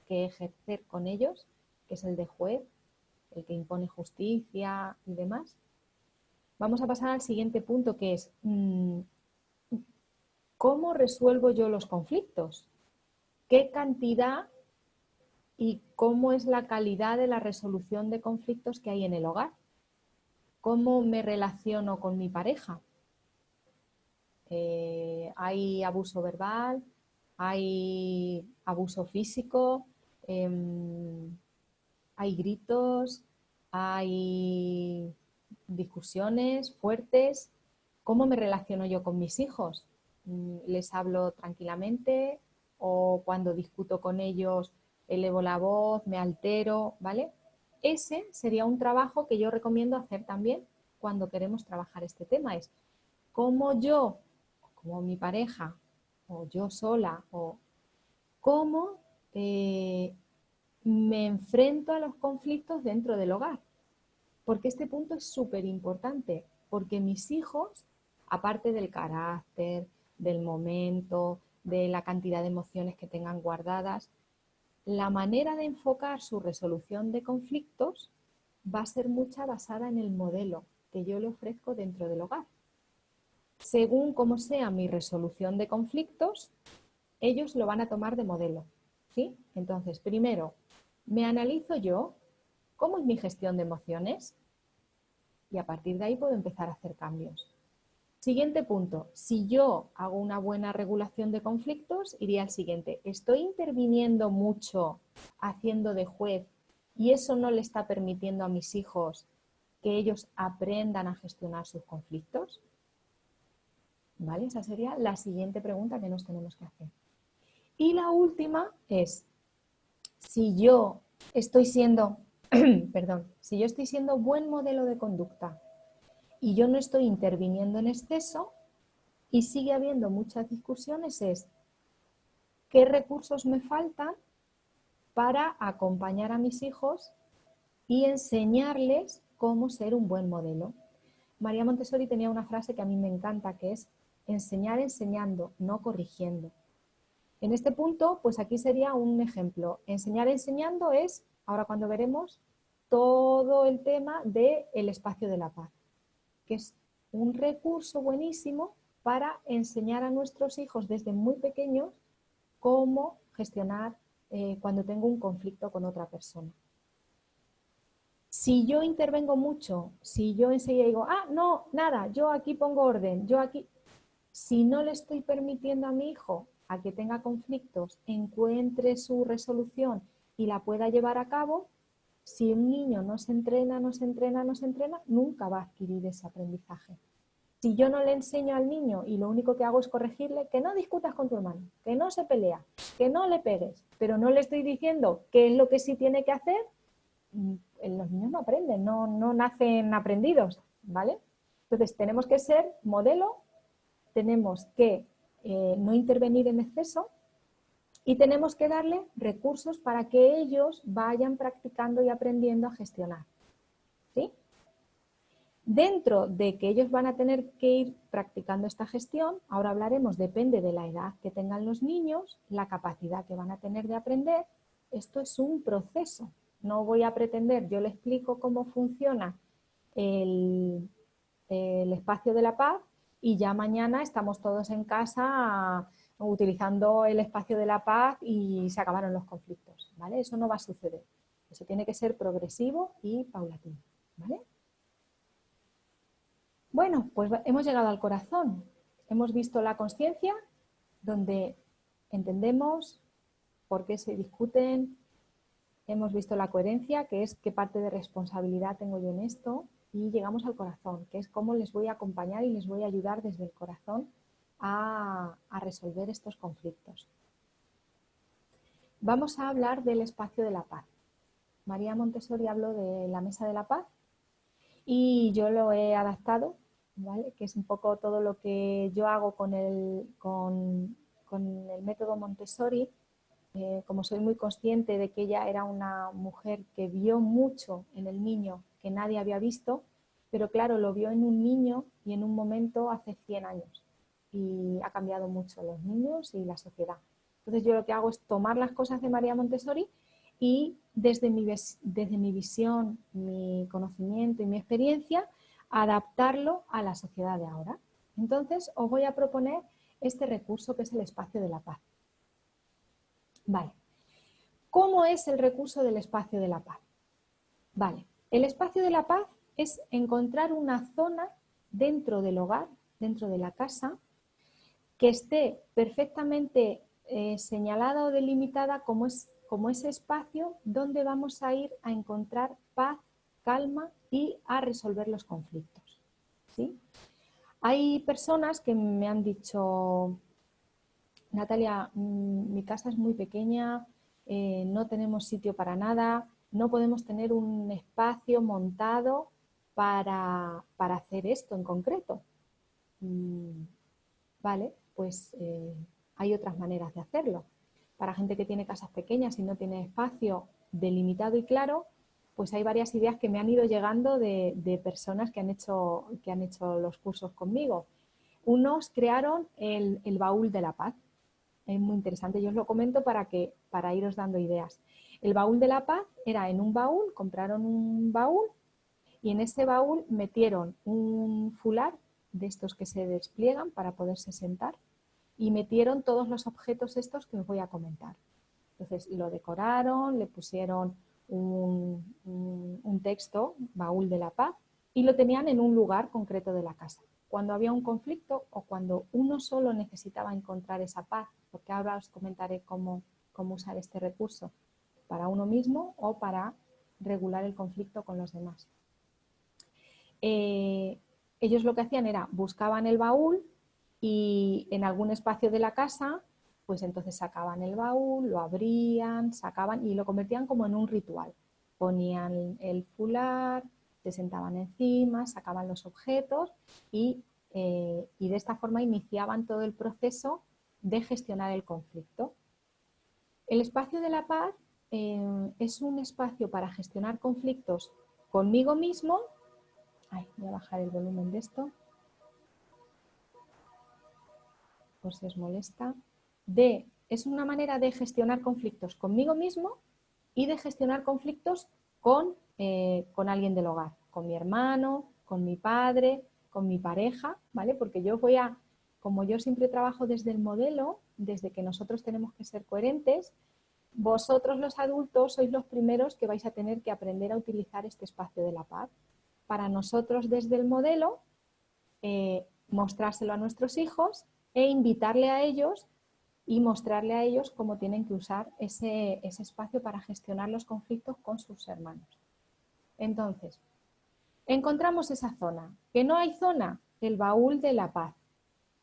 que ejercer con ellos, que es el de juez, el que impone justicia y demás. Vamos a pasar al siguiente punto, que es ¿cómo resuelvo yo los conflictos? ¿Qué cantidad y cómo es la calidad de la resolución de conflictos que hay en el hogar? ¿Cómo me relaciono con mi pareja? ¿Hay abuso verbal? ¿Hay abuso físico? ¿Hay gritos? ¿Hay discusiones fuertes? ¿Cómo me relaciono yo con mis hijos? ¿Les hablo tranquilamente o cuando discuto con ellos elevo la voz, me altero? ¿Vale? Ese sería un trabajo que yo recomiendo hacer también cuando queremos trabajar este tema. Es cómo yo, como mi pareja, o yo sola, o cómo me enfrento a los conflictos dentro del hogar. Porque este punto es súper importante, porque mis hijos, aparte del carácter, del momento, de la cantidad de emociones que tengan guardadas, la manera de enfocar su resolución de conflictos va a ser mucha basada en el modelo que yo le ofrezco dentro del hogar. Según cómo sea mi resolución de conflictos, ellos lo van a tomar de modelo, ¿sí? Entonces, primero, me analizo yo cómo es mi gestión de emociones y a partir de ahí puedo empezar a hacer cambios. Siguiente punto, si yo hago una buena regulación de conflictos, iría al siguiente. ¿Estoy interviniendo mucho haciendo de juez y eso no le está permitiendo a mis hijos que ellos aprendan a gestionar sus conflictos? ¿Vale? Esa sería la siguiente pregunta que nos tenemos que hacer. Y la última es, si yo estoy siendo, si yo estoy siendo buen modelo de conducta y yo no estoy interviniendo en exceso y sigue habiendo muchas discusiones, es qué recursos me faltan para acompañar a mis hijos y enseñarles cómo ser un buen modelo. María Montessori tenía una frase que a mí me encanta, que es enseñar enseñando, no corrigiendo. En este punto, pues aquí sería un ejemplo. Enseñar enseñando es, ahora cuando veremos, todo el tema del espacio de la paz, que es un recurso buenísimo para enseñar a nuestros hijos desde muy pequeños cómo gestionar cuando tengo un conflicto con otra persona. Si yo intervengo mucho, si yo enseguida digo, no, nada, yo aquí pongo orden, yo aquí... Si no le estoy permitiendo a mi hijo a que tenga conflictos, encuentre su resolución y la pueda llevar a cabo, si un niño no se entrena, nunca va a adquirir ese aprendizaje. Si yo no le enseño al niño y lo único que hago es corregirle, que no discutas con tu hermano, que no se pelea, que no le pegues, pero no le estoy diciendo qué es lo que sí tiene que hacer, los niños no aprenden, no nacen aprendidos, ¿vale? Entonces tenemos que ser modelo, tenemos que no intervenir en exceso y tenemos que darle recursos para que ellos vayan practicando y aprendiendo a gestionar, ¿sí? Dentro de que ellos van a tener que ir practicando esta gestión, ahora hablaremos, depende de la edad que tengan los niños, la capacidad que van a tener de aprender. Esto es un proceso. No voy a pretender, yo le explico cómo funciona el espacio de la paz y ya mañana estamos todos en casa utilizando el espacio de la paz y se acabaron los conflictos, ¿vale? Eso no va a suceder. Eso tiene que ser progresivo y paulatino, ¿vale? Bueno, pues hemos llegado al corazón. Hemos visto la consciencia, donde entendemos por qué se discuten. Hemos visto la coherencia, que es qué parte de responsabilidad tengo yo en esto. Y llegamos al corazón, que es cómo les voy a acompañar y les voy a ayudar desde el corazón a resolver estos conflictos. Vamos a hablar del espacio de la paz. María Montessori habló de la mesa de la paz y yo lo he adaptado, ¿vale? Que es un poco todo lo que yo hago con el método Montessori. Como soy muy consciente de que ella era una mujer que vio mucho en el niño que nadie había visto, pero claro, lo vio en un niño y en un momento hace 100 años. Y ha cambiado mucho los niños y la sociedad. Entonces yo lo que hago es tomar las cosas de María Montessori y desde mi visión, mi conocimiento y mi experiencia, adaptarlo a la sociedad de ahora. Entonces os voy a proponer este recurso que es el espacio de la paz. Vale. ¿Cómo es el recurso del espacio de la paz? Vale. El espacio de la paz es encontrar una zona dentro del hogar, dentro de la casa, que esté perfectamente señalada o delimitada como ese espacio donde vamos a ir a encontrar paz, calma y a resolver los conflictos. ¿Sí? Hay personas que me han dicho, Natalia, mi casa es muy pequeña, no tenemos sitio para nada, no podemos tener un espacio montado para hacer esto en concreto. Vale, pues hay otras maneras de hacerlo. Para gente que tiene casas pequeñas y no tiene espacio delimitado y claro, pues hay varias ideas que me han ido llegando de personas que han hecho los cursos conmigo. Unos crearon el baúl de la paz. Es muy interesante, yo os lo comento para iros dando ideas. El baúl de la paz era en un baúl, compraron un baúl y en ese baúl metieron un fular de estos que se despliegan para poderse sentar y metieron todos los objetos estos que os voy a comentar. Entonces lo decoraron, le pusieron un texto, baúl de la paz, y lo tenían en un lugar concreto de la casa. Cuando había un conflicto o cuando uno solo necesitaba encontrar esa paz, porque ahora os comentaré cómo usar este recurso para uno mismo o para regular el conflicto con los demás. Ellos lo que hacían era buscaban el baúl y en algún espacio de la casa, pues entonces sacaban el baúl, lo abrían, sacaban y lo convertían como en un ritual. Ponían el fular, se sentaban encima, sacaban los objetos y de esta forma iniciaban todo el proceso de gestionar el conflicto. El espacio de la paz es un espacio para gestionar conflictos conmigo mismo. Voy a bajar el volumen de esto, por si os molesta. Es una manera de gestionar conflictos conmigo mismo y de gestionar conflictos con alguien del hogar, con mi hermano, con mi padre, con mi pareja, ¿vale? Porque como yo siempre trabajo desde el modelo, desde que nosotros tenemos que ser coherentes, vosotros los adultos sois los primeros que vais a tener que aprender a utilizar este espacio de la paz. Para nosotros desde el modelo, mostrárselo a nuestros hijos e invitarle a ellos y mostrarle a ellos cómo tienen que usar ese espacio para gestionar los conflictos con sus hermanos. Entonces, encontramos esa zona. ¿Que no hay zona? El baúl de la paz.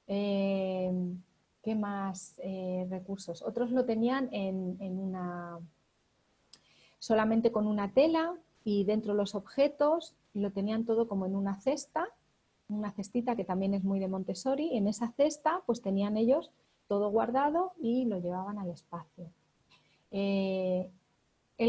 ¿Qué más recursos? Otros lo tenían solamente con una tela y dentro los objetos lo tenían todo como en una cesta, una cestita que también es muy de Montessori. En esa cesta pues tenían ellos todo guardado y lo llevaban al espacio. El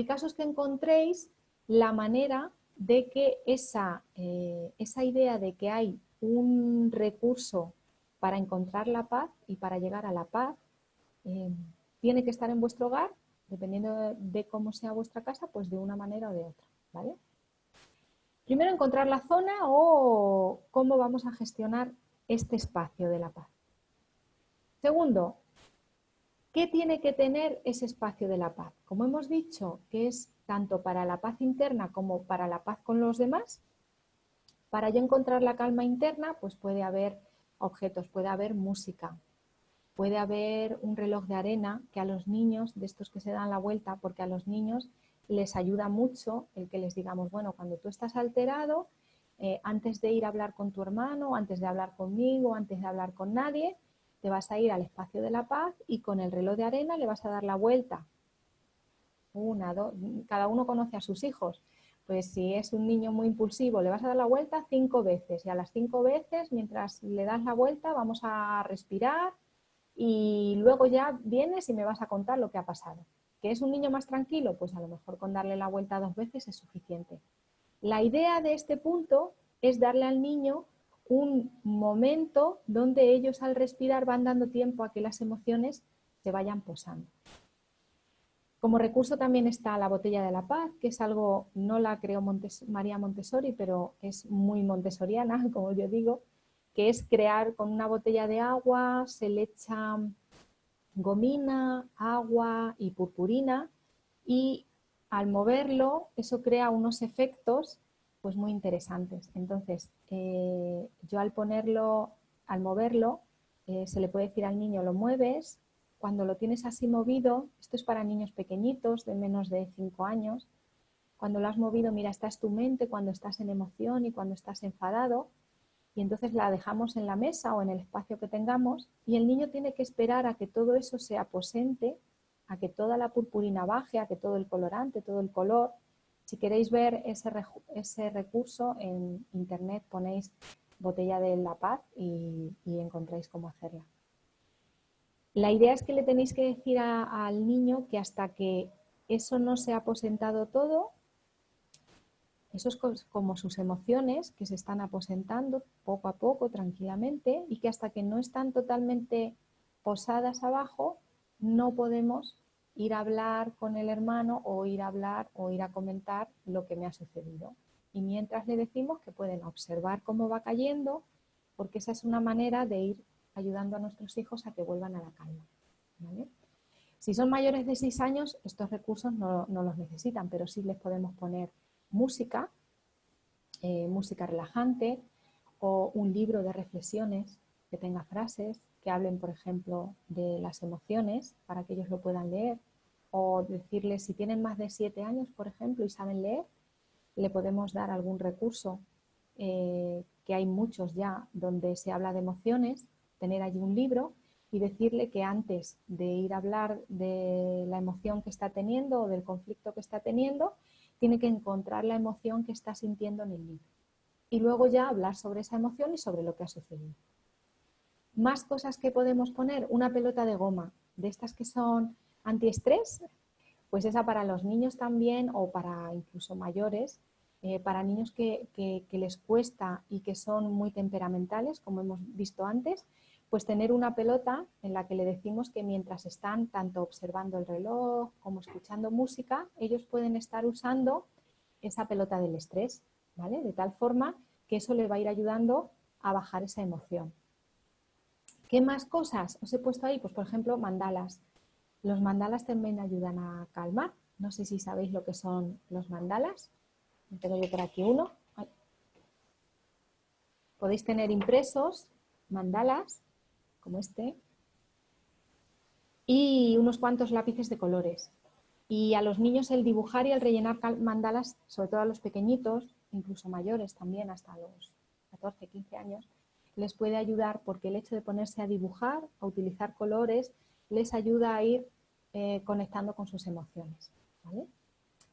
caso es que encontréis la manera de que esa idea de que hay un recurso para encontrar la paz y para llegar a la paz tiene que estar en vuestro hogar, dependiendo de cómo sea vuestra casa, pues de una manera o de otra, ¿vale? Primero, encontrar la zona o cómo vamos a gestionar este espacio de la paz. Segundo, ¿qué tiene que tener ese espacio de la paz? Como hemos dicho, que es tanto para la paz interna como para la paz con los demás. Para yo encontrar la calma interna, pues puede haber objetos, puede haber música, puede haber un reloj de arena que a los niños, de estos que se dan la vuelta, porque a los niños les ayuda mucho el que les digamos, bueno, cuando tú estás alterado, antes de ir a hablar con tu hermano, antes de hablar conmigo, antes de hablar con nadie, te vas a ir al espacio de la paz y con el reloj de arena le vas a dar la vuelta. Cada uno conoce a sus hijos. Pues si es un niño muy impulsivo, le vas a dar la vuelta 5 veces y a las 5 veces, mientras le das la vuelta, vamos a respirar y luego ya vienes y me vas a contar lo que ha pasado. ¿Que es un niño más tranquilo? Pues a lo mejor con darle la vuelta 2 veces es suficiente. La idea de este punto es darle al niño un momento donde ellos al respirar van dando tiempo a que las emociones se vayan posando. Como recurso también está la botella de la paz, que es algo, no la creó María Montessori, pero es muy montessoriana, como yo digo, que es crear con una botella de agua, se le echa gomina, agua y purpurina, y al moverlo eso crea unos efectos pues muy interesantes. Entonces, yo al moverlo, se le puede decir al niño, lo mueves. Cuando lo tienes así movido, esto es para niños pequeñitos de menos de 5 años, cuando lo has movido, mira, esta es tu mente cuando estás en emoción y cuando estás enfadado, y entonces la dejamos en la mesa o en el espacio que tengamos, y el niño tiene que esperar a que todo eso se aposente, a que toda la purpurina baje, a que todo el colorante, todo el color. Si queréis ver ese recurso en internet, ponéis botella de la paz y encontráis cómo hacerla. La idea es que le tenéis que decir al niño que hasta que eso no se ha aposentado todo, eso es como sus emociones que se están aposentando poco a poco, tranquilamente, y que hasta que no están totalmente posadas abajo, no podemos ir a hablar con el hermano o ir a hablar o ir a comentar lo que me ha sucedido. Y mientras le decimos que pueden observar cómo va cayendo, porque esa es una manera de ir ayudando a nuestros hijos a que vuelvan a la calma, ¿vale? Si son mayores de 6 años, estos recursos no los necesitan, pero sí les podemos poner música, música relajante o un libro de reflexiones que tenga frases que hablen, por ejemplo, de las emociones para que ellos lo puedan leer, o decirles, si tienen más de 7 años, por ejemplo, y saben leer, le podemos dar algún recurso, que hay muchos ya donde se habla de emociones, tener allí un libro y decirle que antes de ir a hablar de la emoción que está teniendo o del conflicto que está teniendo, tiene que encontrar la emoción que está sintiendo en el libro. Y luego ya hablar sobre esa emoción y sobre lo que ha sucedido. Más cosas que podemos poner, una pelota de goma, de estas que son antiestrés, pues esa para los niños también o para incluso mayores, para niños que les cuesta y que son muy temperamentales, como hemos visto antes, pues tener una pelota en la que le decimos que mientras están tanto observando el reloj como escuchando música, ellos pueden estar usando esa pelota del estrés, ¿vale? De tal forma que eso les va a ir ayudando a bajar esa emoción. ¿Qué más cosas os he puesto ahí? Pues por ejemplo, mandalas. Los mandalas también ayudan a calmar. No sé si sabéis lo que son los mandalas. Tengo yo por aquí uno. Ay. Podéis tener impresos mandalas, como este, y unos cuantos lápices de colores. Y a los niños el dibujar y el rellenar mandalas, sobre todo a los pequeñitos, incluso mayores también, hasta los 14, 15 años, les puede ayudar porque el hecho de ponerse a dibujar, a utilizar colores, les ayuda a ir conectando con sus emociones, ¿vale?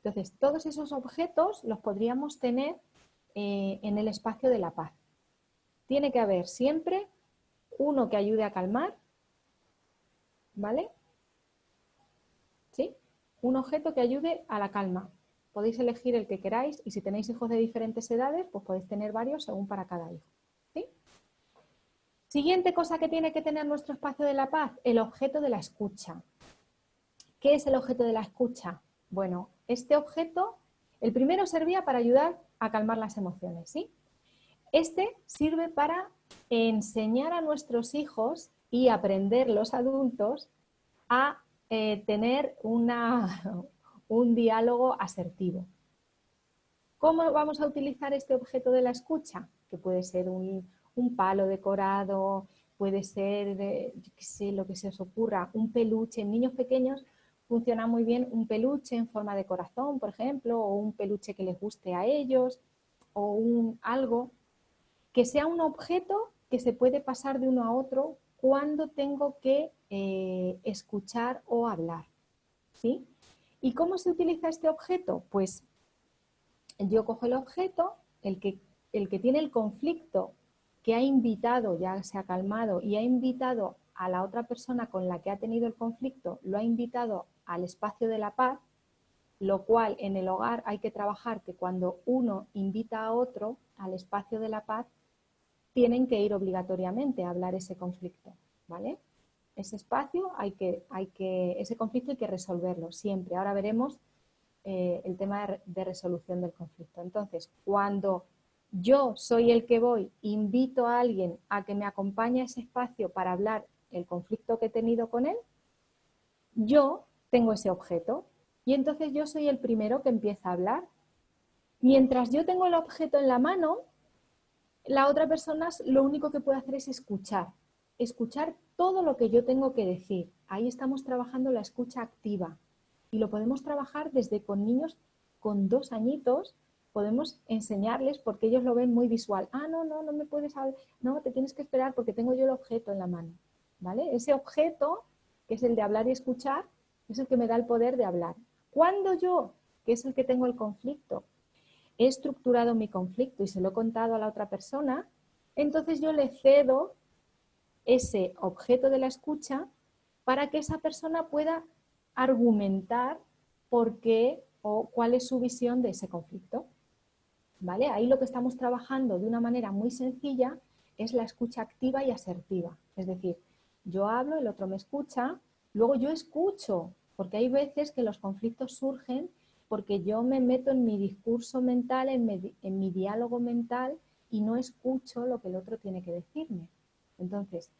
Entonces, todos esos objetos los podríamos tener en el espacio de la paz. Tiene que haber siempre uno que ayude a calmar, ¿vale? ¿Sí? Un objeto que ayude a la calma. Podéis elegir el que queráis y si tenéis hijos de diferentes edades, pues podéis tener varios según para cada hijo, ¿sí? Siguiente cosa que tiene que tener nuestro espacio de la paz, el objeto de la escucha. ¿Qué es el objeto de la escucha? Bueno, este objeto, el primero servía para ayudar a calmar las emociones, ¿sí? Este sirve para enseñar a nuestros hijos y aprender los adultos a tener un diálogo asertivo. ¿Cómo vamos a utilizar este objeto de la escucha? Que puede ser un palo decorado, puede ser, yo qué sé, lo que se os ocurra, un peluche. En niños pequeños funciona muy bien un peluche en forma de corazón, por ejemplo, o un peluche que les guste a ellos, o algo que sea un objeto que se puede pasar de uno a otro cuando tengo que escuchar o hablar, ¿sí? ¿Y cómo se utiliza este objeto? Pues yo cojo el objeto, el que tiene el conflicto, que ha invitado, ya se ha calmado, y ha invitado a la otra persona con la que ha tenido el conflicto, lo ha invitado al espacio de la paz, lo cual en el hogar hay que trabajar que cuando uno invita a otro al espacio de la paz, tienen que ir obligatoriamente a hablar ese conflicto, ¿vale? Ese espacio ese conflicto hay que resolverlo siempre. Ahora veremos el tema de resolución del conflicto. Entonces, cuando yo soy el que voy, invito a alguien a que me acompañe a ese espacio para hablar el conflicto que he tenido con él, yo tengo ese objeto y entonces yo soy el primero que empieza a hablar. Mientras yo tengo el objeto en la mano, la otra persona lo único que puede hacer es escuchar todo lo que yo tengo que decir. Ahí estamos trabajando la escucha activa y lo podemos trabajar desde con niños con 2 añitos, podemos enseñarles porque ellos lo ven muy visual. Ah, no me puedes hablar, no, te tienes que esperar porque tengo yo el objeto en la mano, ¿vale? Ese objeto, que es el de hablar y escuchar, es el que me da el poder de hablar. Cuando yo, que es el que tengo el conflicto, he estructurado mi conflicto y se lo he contado a la otra persona, entonces yo le cedo ese objeto de la escucha para que esa persona pueda argumentar por qué o cuál es su visión de ese conflicto. ¿Vale? Ahí lo que estamos trabajando de una manera muy sencilla es la escucha activa y asertiva. Es decir, yo hablo, el otro me escucha, luego yo escucho, porque hay veces que los conflictos surgen porque yo me meto en mi discurso mental, en mi diálogo mental y no escucho lo que el otro tiene que decirme. Entonces,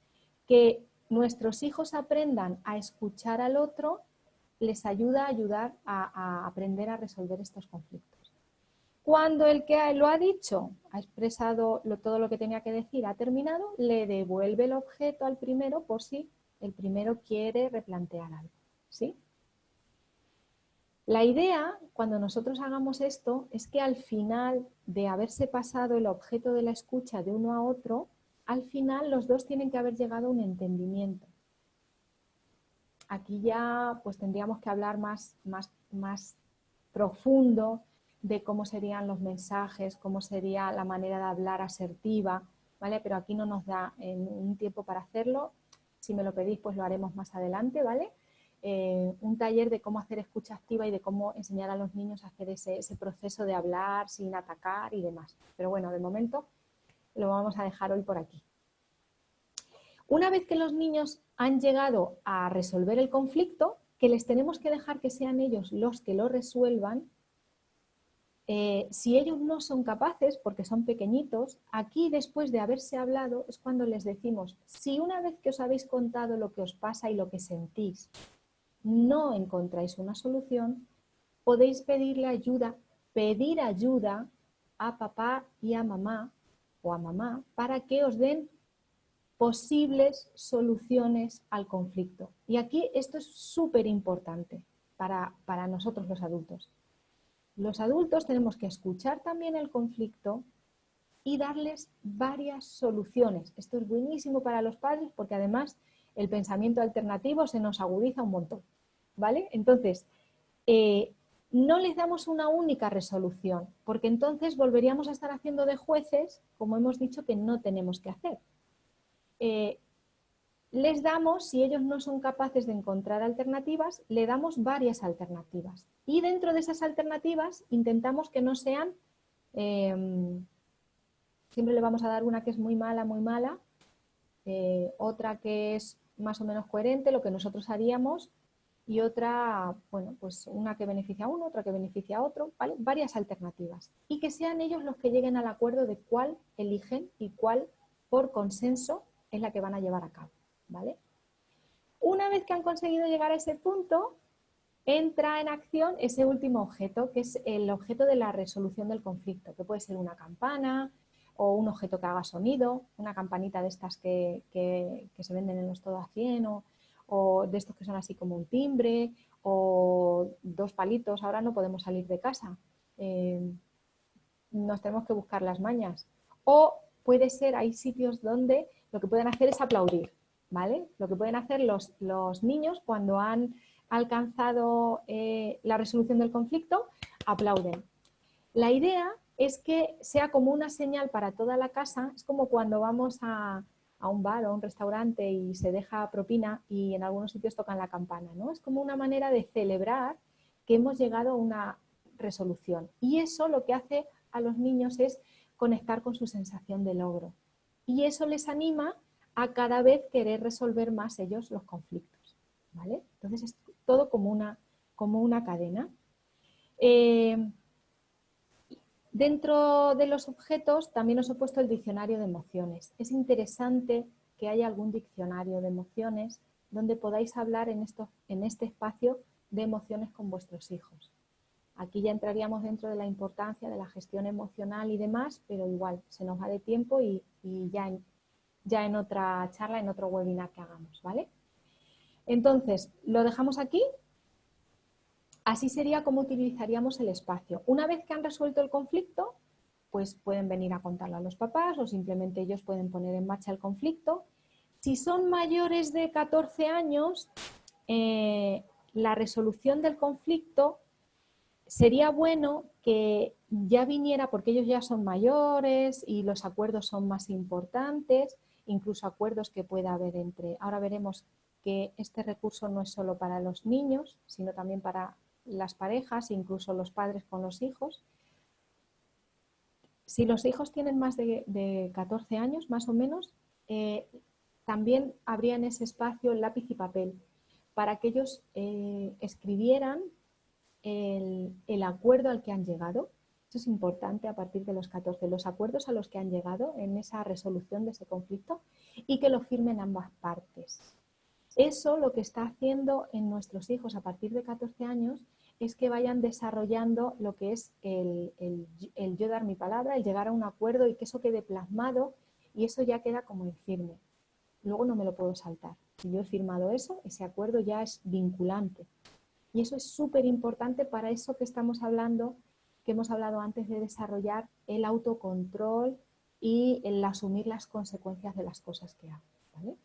que nuestros hijos aprendan a escuchar al otro les ayuda a aprender a resolver estos conflictos. Cuando el que lo ha dicho, ha expresado todo lo que tenía que decir, ha terminado, le devuelve el objeto al primero por si el primero quiere replantear algo, ¿sí? La idea, cuando nosotros hagamos esto, es que al final de haberse pasado el objeto de la escucha de uno a otro, al final los dos tienen que haber llegado a un entendimiento. Aquí ya pues tendríamos que hablar más profundo de cómo serían los mensajes, cómo sería la manera de hablar asertiva, ¿vale? Pero aquí no nos da un tiempo para hacerlo. Si me lo pedís, pues lo haremos más adelante, ¿vale? Un taller de cómo hacer escucha activa y de cómo enseñar a los niños a hacer ese proceso de hablar sin atacar y demás. Pero bueno, de momento lo vamos a dejar hoy por aquí. Una vez que los niños han llegado a resolver el conflicto, que les tenemos que dejar que sean ellos los que lo resuelvan, si ellos no son capaces, porque son pequeñitos, aquí después de haberse hablado es cuando les decimos, si una vez que os habéis contado lo que os pasa y lo que sentís, no encontráis una solución, podéis pedir ayuda a papá y a mamá o a mamá para que os den posibles soluciones al conflicto. Y aquí esto es súper importante para nosotros los adultos. Los adultos tenemos que escuchar también el conflicto y darles varias soluciones. Esto es buenísimo para los padres porque además el pensamiento alternativo se nos agudiza un montón, ¿vale? Entonces, no les damos una única resolución porque entonces volveríamos a estar haciendo de jueces, como hemos dicho que no tenemos que hacer. Les damos, si ellos no son capaces de encontrar alternativas, le damos varias alternativas. Y dentro de esas alternativas intentamos que no sean, siempre le vamos a dar una que es muy mala, otra que es más o menos coherente, lo que nosotros haríamos, y otra, bueno, pues una que beneficia a uno, otra que beneficia a otro, ¿vale? Varias alternativas. Y que sean ellos los que lleguen al acuerdo de cuál eligen y cuál, por consenso, es la que van a llevar a cabo, ¿vale? Una vez que han conseguido llegar a ese punto, entra en acción ese último objeto, que es el objeto de la resolución del conflicto, que puede ser una campana o un objeto que haga sonido, una campanita de estas que se venden en los todo a 100 o de estos que son así como un timbre o 2 palitos. Ahora no podemos salir de casa, nos tenemos que buscar las mañas. O puede ser, hay sitios donde lo que pueden hacer es aplaudir, ¿vale? Lo que pueden hacer los niños cuando han alcanzado la resolución del conflicto, aplauden. La idea es que sea como una señal para toda la casa, es como cuando vamos a un bar o a un restaurante y se deja propina y en algunos sitios tocan la campana, ¿no? Es como una manera de celebrar que hemos llegado a una resolución. Y eso lo que hace a los niños es conectar con su sensación de logro. Y eso les anima a cada vez querer resolver más ellos los conflictos, ¿vale? Entonces es todo como una cadena. Dentro de los objetos también os he puesto el diccionario de emociones. Es interesante que haya algún diccionario de emociones donde podáis hablar en este espacio de emociones con vuestros hijos. Aquí ya entraríamos dentro de la importancia de la gestión emocional y demás, pero igual se nos va de tiempo y ya en otra charla, en otro webinar que hagamos, ¿vale? Entonces, lo dejamos aquí. Así sería como utilizaríamos el espacio. Una vez que han resuelto el conflicto, pues pueden venir a contarlo a los papás o simplemente ellos pueden poner en marcha el conflicto. Si son mayores de 14 años, la resolución del conflicto sería bueno que ya viniera, porque ellos ya son mayores y los acuerdos son más importantes, incluso acuerdos que pueda haber entre... Ahora veremos que este recurso no es solo para los niños, sino también para las parejas, incluso los padres con los hijos. Si los hijos tienen más de 14 años, más o menos, también habría en ese espacio lápiz y papel para que ellos escribieran el acuerdo al que han llegado. Eso es importante a partir de los 14, los acuerdos a los que han llegado en esa resolución de ese conflicto y que lo firmen ambas partes. Eso lo que está haciendo en nuestros hijos a partir de 14 años es que vayan desarrollando lo que es el yo dar mi palabra, el llegar a un acuerdo y que eso quede plasmado y eso ya queda como en firme. Luego no me lo puedo saltar. Si yo he firmado eso, ese acuerdo ya es vinculante. Y eso es súper importante para eso que estamos hablando, que hemos hablado antes de desarrollar el autocontrol y el asumir las consecuencias de las cosas que hago, ¿vale?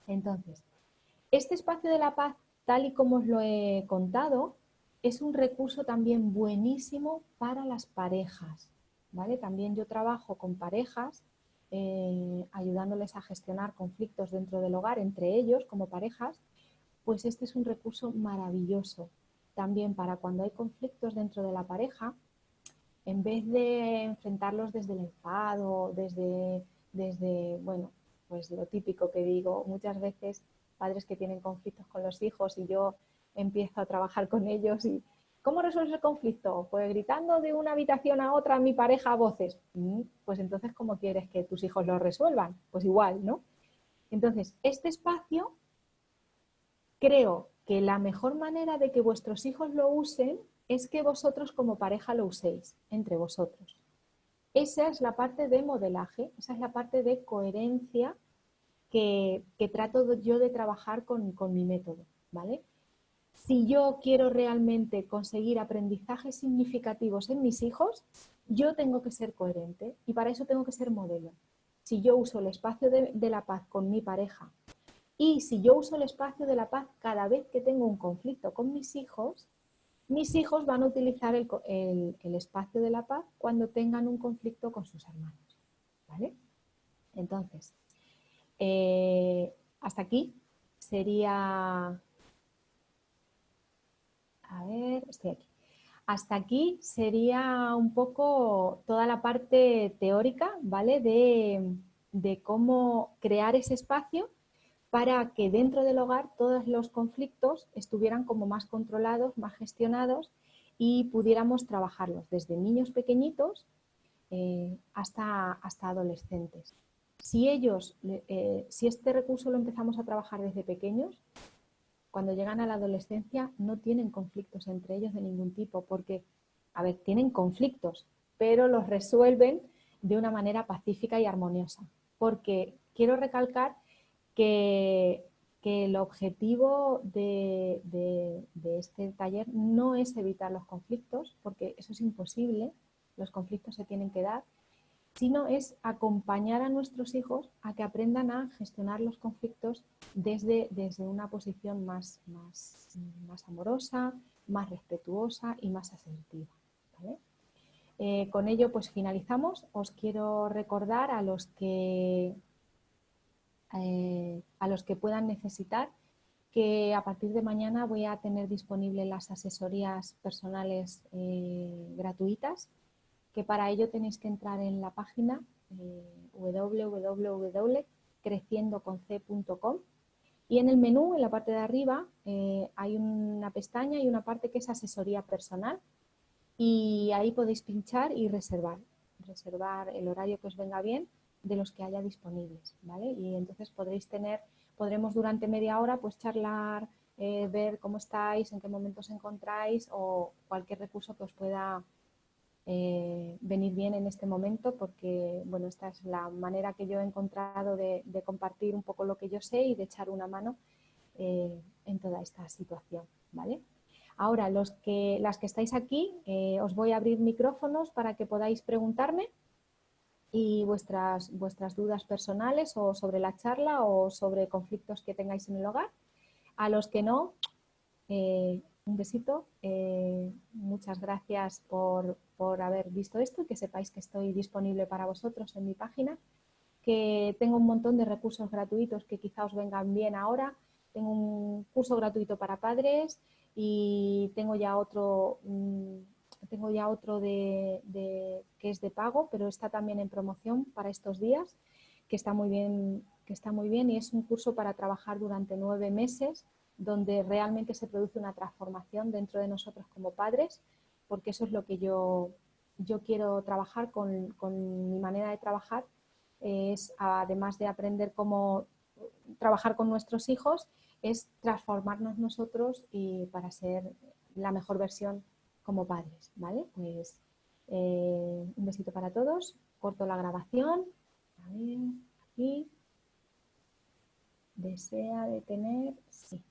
Entonces, este espacio de la paz, tal y como os lo he contado, es un recurso también buenísimo para las parejas, ¿vale? También yo trabajo con parejas, ayudándoles a gestionar conflictos dentro del hogar entre ellos como parejas, pues este es un recurso maravilloso también para cuando hay conflictos dentro de la pareja, en vez de enfrentarlos desde el enfado, desde bueno, pues lo típico que digo, muchas veces padres que tienen conflictos con los hijos y yo empiezo a trabajar con ellos y ¿cómo resuelves el conflicto? Pues gritando de una habitación a otra a mi pareja a voces. Pues entonces, ¿cómo quieres que tus hijos lo resuelvan? Pues igual, ¿no? Entonces, este espacio creo que la mejor manera de que vuestros hijos lo usen es que vosotros como pareja lo uséis entre vosotros. Esa es la parte de modelaje, esa es la parte de coherencia que trato yo de trabajar con mi método, ¿vale? Si yo quiero realmente conseguir aprendizajes significativos en mis hijos, yo tengo que ser coherente y para eso tengo que ser modelo. Si yo uso el espacio de la paz con mi pareja y si yo uso el espacio de la paz cada vez que tengo un conflicto con mis hijos van a utilizar el espacio de la paz cuando tengan un conflicto con sus hermanos, ¿vale? Entonces, hasta aquí sería... A ver, estoy aquí. Hasta aquí sería un poco toda la parte teórica, ¿vale? De cómo crear ese espacio para que dentro del hogar todos los conflictos estuvieran como más controlados, más gestionados y pudiéramos trabajarlos desde niños pequeñitos hasta adolescentes. Si este recurso lo empezamos a trabajar desde pequeños, cuando llegan a la adolescencia no tienen conflictos entre ellos de ningún tipo, porque, a ver, tienen conflictos, pero los resuelven de una manera pacífica y armoniosa. Porque quiero recalcar que el objetivo de este taller no es evitar los conflictos, porque eso es imposible, los conflictos se tienen que dar, sino es acompañar a nuestros hijos a que aprendan a gestionar los conflictos desde una posición más amorosa, más respetuosa y más asertiva, ¿vale? Con ello pues finalizamos. Os quiero recordar a los que puedan necesitar que a partir de mañana voy a tener disponibles las asesorías personales gratuitas, que para ello tenéis que entrar en la página www.creciendoconc.com y en el menú, en la parte de arriba, hay una pestaña y una parte que es asesoría personal y ahí podéis pinchar y reservar el horario que os venga bien de los que haya disponibles, ¿vale? Y entonces podremos durante media hora pues charlar, ver cómo estáis, en qué momento os encontráis o cualquier recurso que os pueda venir bien en este momento, porque bueno, esta es la manera que yo he encontrado de compartir un poco lo que yo sé y de echar una mano en toda esta situación, ¿vale? Ahora, las que estáis aquí, os voy a abrir micrófonos para que podáis preguntarme y vuestras dudas personales o sobre la charla o sobre conflictos que tengáis en el hogar. A los que no, un besito. Muchas gracias por haber visto esto y que sepáis que estoy disponible para vosotros en mi página, que tengo un montón de recursos gratuitos que quizá os vengan bien ahora. Tengo un curso gratuito para padres y tengo ya otro que es de pago, pero está también en promoción para estos días, que está muy bien y es un curso para trabajar durante 9 meses donde realmente se produce una transformación dentro de nosotros como padres, porque eso es lo que yo quiero trabajar con mi manera de trabajar, es además de aprender cómo trabajar con nuestros hijos, es transformarnos nosotros y para ser la mejor versión como padres, ¿vale? Pues un besito para todos, corto la grabación, a ver, aquí, desea detener, sí.